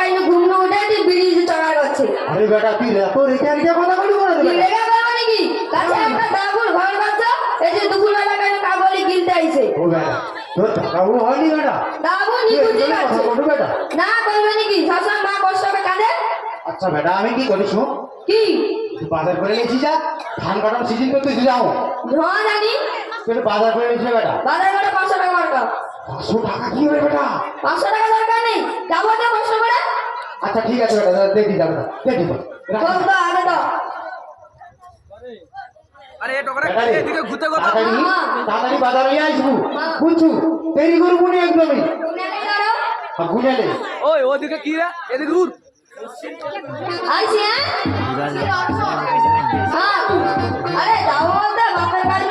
কাইনে ঘুমনো উঠে তুই ব্রিজ চড়া করছে। আরে বেটা তুই এত রেখে রেখে কথা বলি বলে কি লেগে গেল মানে কি? কাছে একটা দাবুর ঘর বাচ্চা এই যে দুপুরবেলা কাইনে কাগলি কিনতে আইছে। ও বেটা তোর টাকাও হয়নি বেটা। দাবু নিকুজি কাছে। কত বেটা? না করবে নাকি? শাসন মা কষ্ট করে কাঁদে। আচ্ছা বেটা আমি কি করি শোন, কি? তুই বাজার করে গেছিস যা, ধান কাটার সিজন করতে যাও। ধোয়া জানি তুই বাজার করে গেছিস বেটা। বাজার করে 500 টাকা দরকার। 500 টাকা কি হবে বেটা? 500 টাকা দরকার নেই, যাবো তো কষ্ট করে। আচ্ছা ঠিক আছে বেটা, দেখি যাবে না দেখি তো। বল তো আগে তো। আরে টোকরা এদিকে ঘুরতে কথা তাড়াতাড়ি বাজারে আসবো বুঝছু, দেরি করবো না একদমই। গুনেলে ওই ওদিকে কি রে, এদিকে ঘুর। আইছি হ্যাঁ। আরে যাবো বলতে বাপের বাড়ি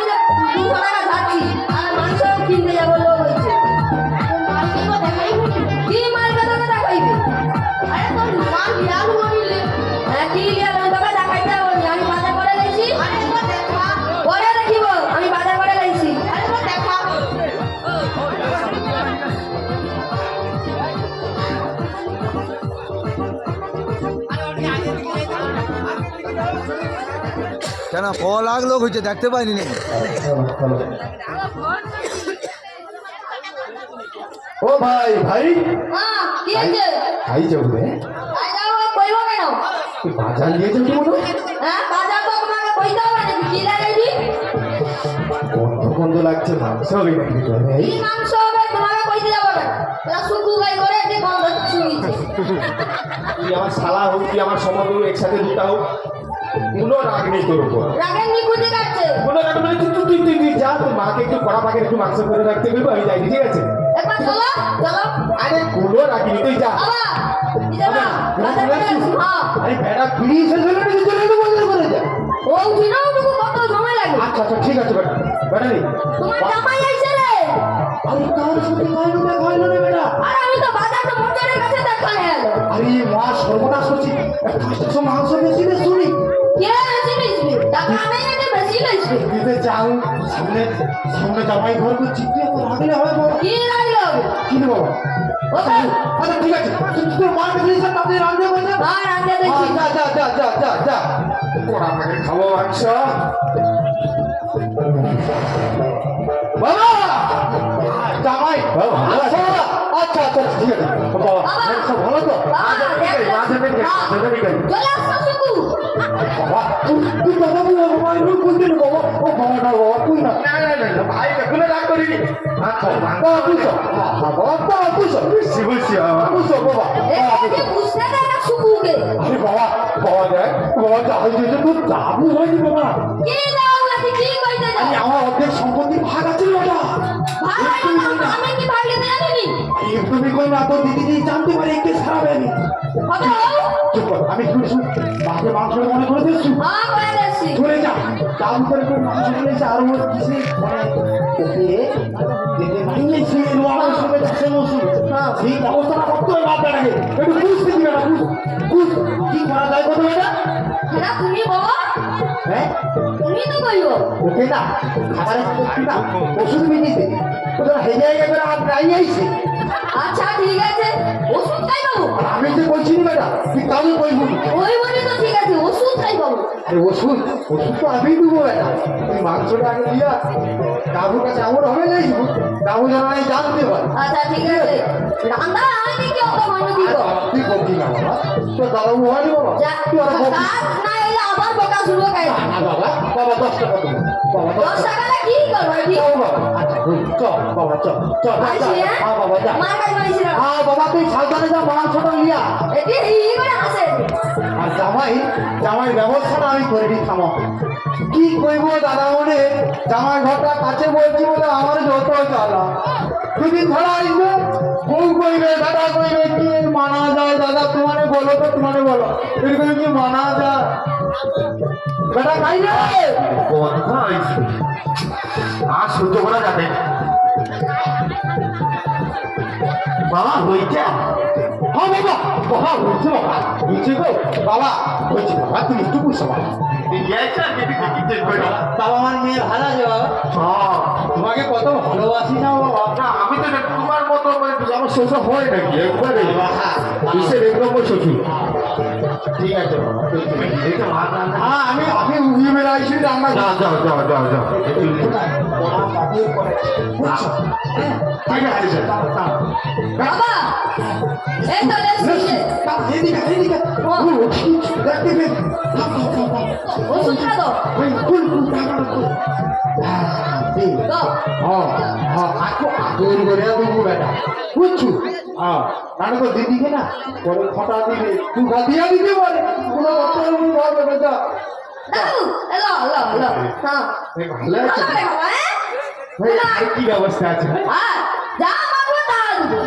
200 টাকা যাচ্ছি আর মাংস কিনতে যাবো লোক হয়েছে। কি মাল কথা দেখাইবে? আরে তোর মাল লিয়াল বলিলে। হ্যাঁ কি লিয়াল তোকে দেখাইতে হবে, আমি বাজার করে লাইছি। পরে দেখিব আমি বাজার করে লাইছি। কেন ক লাখ লোক হয়েছে দেখতে পাইনি নাকি? ও ভাই ভাই হ্যাঁ কি হয়েছে? ভাই যাবে আই যাবো কইবো কেন? তুই বাজার নিয়ে যাবি মনে হয়? হ্যাঁ বাজার তো তোমাকে কইতে হবে নাকি? কি লাগাইবি? গন্ধ গন্ধ লাগছে, মাংস হবে নাকি তোরে? কি মাংস হবে তোমাকে কইতে যাবো না। তোরা শুকু গাই করে যে গন্ধ শুনিছে। তুই আমার শালা হোক, তুই আমার সমাদর, একসাথে দুটা হোক, কোনো রাগ নেই তোর উপর। রাগের নিকুতি কাটছে। কোনো রাগ মানে তুই যা, তোর মাকে একটু কড়া পাকের একটু মাংস করে রাখতে বলবো, আমি যাই, ঠিক আছে? একবার চলো চলো। আরে কোনো রাগিনি, তুই যা। বাবা দিদা না বাজার করে আসি। হ্যাঁ আরে বেটা ফ্রি শেষ হলো নাকি, চলে তো বাজার করে যা। ও দিনও টুকু কত সময় লাগে। আচ্ছা আচ্ছা ঠিক আছে বেটা, বেটা রে তোমার জামাই আইছে রে। আরে কার সাথে খাইলো রে বেটা? আর আমি তো বাজারটা মোটরের কাছে দেখা এলো। আরে মা সর্বনাশ করছি, একটা মাংস বেশি রে শুনি। কে বেশি নিসবি? টাকা আমি এটা বেশি নিসবি। দিতে চাও, সামনে সামনে জামাই ঘর করছি, তুই এখন রাগলে হবে বাবা। কি লাগলো? কি রে বাবা? ওকে আচ্ছা ঠিক আছে, তোর মাকে দিয়েছিস তাদের রান্না করে যা। হ্যাঁ রান্না দেখি। যা যা যা যা যা যা, ওরা আমাকে খাবো মাংস। বাবা জামাই আচ্ছা আচ্ছা আচ্ছা ঠিক আছে বাবা, সব ভালো তো? বাবা দেখ চলে আসছো শুকু। বাবা তুই বাবা বাবা এরকম করতে না বাবা। ও বাবা না বাবা তুই না, ভাই এগুলো রাগ করিনি। আচ্ছা বাবা বুঝছো, বাবা বুঝছো, বুঝছি বুঝছি বুঝছো বাবা। একে বুঝতে দেয় না শুকুকে। আরে বাবা বাবা দেখ বাবা, যা হয়েছে তোর যাবো হয়নি বাবা। কি দাও নাকি কি কইতে দাও? আমি আমার অর্ধেক সম্পত্তি ভাগ আছে বাবা। ভাই আমি কি ভাগ দিতে জানি? তুমি কই না, তো দিদি দিদি জানতে পারে কে ছাড়াবে আমি। হবে ও? চুপ কর, আমি শুনছি মাকে মাংস মনে করে দিচ্ছি। হ্যাঁ করে দিচ্ছি। চলে যা, তার উপরে তোর মাংস বলেছে আর ওর কিসে মানে ওকে যেতে মাইনে ছিল আমার সঙ্গে যাচ্ছে মৌসুম। সেই ব্যবস্থাটা করতে হবে আপনাকে, একটু বুঝতে দিবে না, বুঝ কি করা যায় কত এটা? না তুমি বাবা হ্যাঁ তুমি তো কইও। ওকে না খাবারের সাথে না ওষুধ মিলিয়ে দে, ওদের হেজে এবার আর নাই আইছে। আচ্ছা ঠিক আছে ওষুধ খাই বাবু। আমি যে বলছি না বেটা, তুই কাউকে বলবো না। ওই বলে তো ঠিক আছে ওষুধ খাই বাবু। আরে ওষুধ ওষুধ তো আমি দেবো বেটা, তুই মাংসটা আগে দিয়া কাকুর কাছে আমার হবে না, কাকু যেন আমি জানতে পারি। আচ্ছা ঠিক আছে রান্না আমি কি অত মনে দিব? তুই বলছি না বাবা, তোর দাদা হয়নি বাবা, যা তুই আর বলবি কাজ না এলে আবার বকা শুরু খাই। না বাবা, বাবা 10 টাকা দেবো বাবা, 10 টাকা কি করব ঠিক? চল বাবা, আচ্ছা চল বাবা চল চল আইছি হ্যাঁ বাবা যা। মার কাছে মাইছিল। হ্যাঁ বাবা তুই সাবধানে যা, মাংসটা লিয়া। এটি ই করে হাসে। আর জামাই ব্যবস্থাটা আমি করে দিই। থামো কি কইবো দাদা মনে, জামাই ঘরটা কাছে বলছি বলে আমার যত জ্বালা। দুদিন ধরা আসবে, বউ কইবে দাদা কইবে, কি মানা যায় দাদা? তোমারে বলো তো, তোমারে বলো এরকম কি মানা যায়? বেটা খাই রে আর সহ্য করা যাবে বাবা হইছে। হ্যাঁ বাবা বাবা হয়েছে, বাবা হয়েছে গো বাবা হয়েছে বাবা, তুমি একটু বুঝছো বাবা। বাবা আমার মেয়ে ভালো আছে বাবা। হ্যাঁ তোমাকে কত ভালোবাসি না বাবা। আমি তো তোমার মতো নম্বর আমার শ্বশুর হয় নাকি একবারে বিশ্বের এক নম্বর শ্বশুর। ঠিক আছে বাবা, হ্যাঁ আমি উড়িয়ে বেড়াইছি রান্না যাও যাও যাও যাও যাও ঠিক আছে স্যার। বাবা এই তো এসেছে এদিকে এদিকে দেখতে পেয়ে ওষুধ খা তো তো আদর করে দেবো বেটা বুঝছো? হ্যাঁ নাহলে তো দিদিকে না পরে খটা দিবে তুই গাদিয়া দিতে পারে কোনো বর্তমান হবে বেটা দাদু এলো এলো এলো হ্যাঁ ভালো আছে ভালো রে বাবা ভাই, আর কি ব্যবস্থা আছে ভাই? হ্যাঁ যা মাগো তা দেবো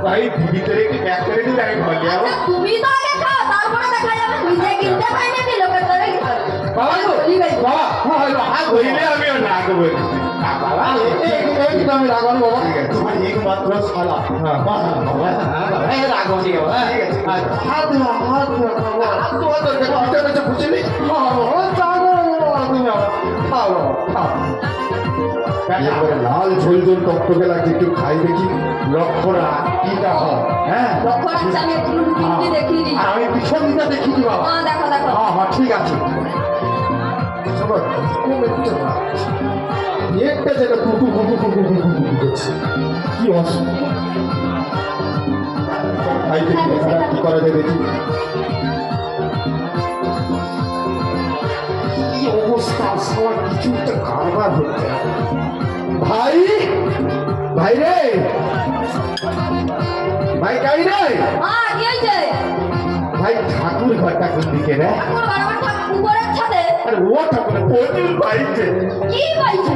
ভাই ভিতরে কি ব্যাগ করে দিতে আমি বলি আচ্ছা তুমি তো আগে খাও তারপরে দেখা যাবে নিজে কিনতে পাই নাকি লোকের ধরে খাবে বাবা তো বাবা হাত ধরিলে আমি আর না করবো বাবা একদম রাগানো বাবা তোমার একমাত্র শালা হ্যাঁ বাবা এই রাগানো ঠিক আছে হাত ধরা হাত ধরা হাত তোমার দরকার ভিতরে কাছে বুঝলি লাল ঝোল ঝোল টকটকে লাগছে একটু খাই দেখি লক্ষ্য রাখ কিটা হয় হ্যাঁ লক্ষ্য রাখছি আমি একটু রুটি দেখিয়ে দিই আর আমি পিছন দিকে দেখি দি বাবা হ্যাঁ দেখো দেখো হ্যাঁ হ্যাঁ ঠিক আছে শোনো একটা যেটা কুকু কুকু কুকু কুকু কুকু করছে কি অসুবিধা খাই দেখি এখানে কি করা যায় দেখি কি অবস্থা সবার কিছু একটা কারবার হচ্ছে ভাই ভাই রে ভাই কাই রে হ্যাঁ কি হয়েছে ভাই ঠাকুর ঘরটা কোন দিকে রে ঠাকুর বারবার ঠাকুর উপরের ছাদে আরে ও ঠাকুর প্রচুর বাইছে কি পাইছে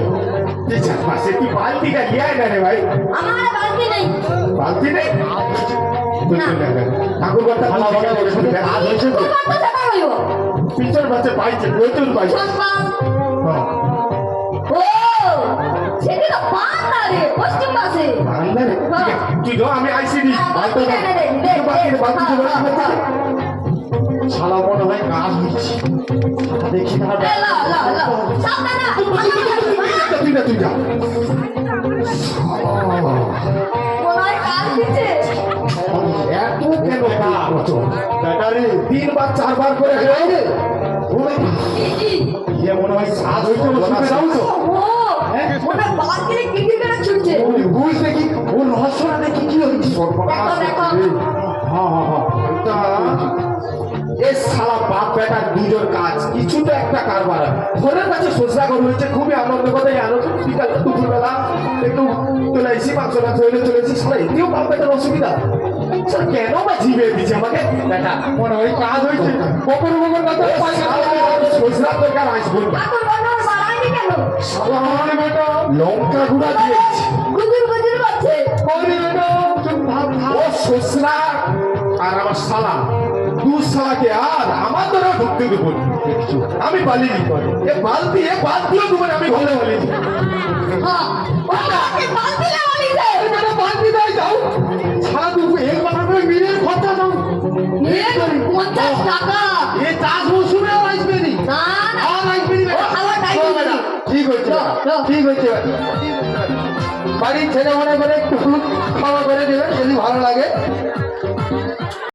পিছা পাশে কি বালতিটা লিয়ে আয় না রে ভাই আমার বালতি নেই বালতি নেই ঠাকুর ঘরটা ভালো ভালো করে শুনে আজ হয়েছে তো তোমার তো সেটা হইব পিছন পাশে পাইছে প্রচুর পাইছে সম্মান হ্যাঁ ও সেটি তো বান্দা রে পশ্চিম পাশে বান্দারে তুই তো আমি আইসি দি বালতি বালতি শালা মনে হয় কাজ হচ্ছে দেখি না এ লা লা লা সাবধানে তুই না তুই যা মনে হয় কাজ দিচ্ছে এত কেন কাজ ব্যাটারি 3 বার 4 বার করে হয়ে রে ওই কি কি ইয়ে মনে হয় সাজ হইতে শুনে যাও তো ও মনে হয় বালতি রে কি কি করে ছুটছে ওই বুঝ দেখি ও রহস্যটা দেখি কি হচ্ছে দেখো দেখো হ্যাঁ হ্যাঁ হ্যাঁ এটা এই শালা বাপ বেটার দুজোর কাজ কিছু তো একটা কারবার ঘরের কাছে সজা গরু হয়েছে খুবই আনন্দ কথা এই আনন্দ বিকাল দুপুরবেলা একটু চলে এসেছি মাংস মাংস হইলে চলে এসেছি শালা এতেও বাপ বেটার অসুবিধা স্যার কেন বা জিভে দিচ্ছে আমাকে বেটা মনে হয় কাজ হয়েছে বকর বকর কথা সজনা দরকার আসবো ঠাকুর বানর বাড়ায়নি কেন শালা আমার বেটা লঙ্কা গুঁড়া দিয়েছে গুজুর গুজুর করছে ওরে বেটা ও সজনা আর আমার শালা দু শালাকে আর আমার দ্বারা ঢুকতে দেবো না। আমি পালিনি এ বালতিও তোমার আমি ভালো বলিনি হ্যাঁ ও আমাকে বালতি লে বলিছে বালতি দেয় যাও সারা দুপুর এক বানাবে মিলের খরচা দাও নিয়ে 50 টাকা এ চাষ মৌসুমে আর আসবে নি না না আর আসবে নি বেটা। আমার টাইম চলো বেটা, ঠিক হয়েছে ঠিক হয়েছে বাড়ির ছেলে মনে করে একটু খাওয়া করে দেবে যদি ভালো লাগে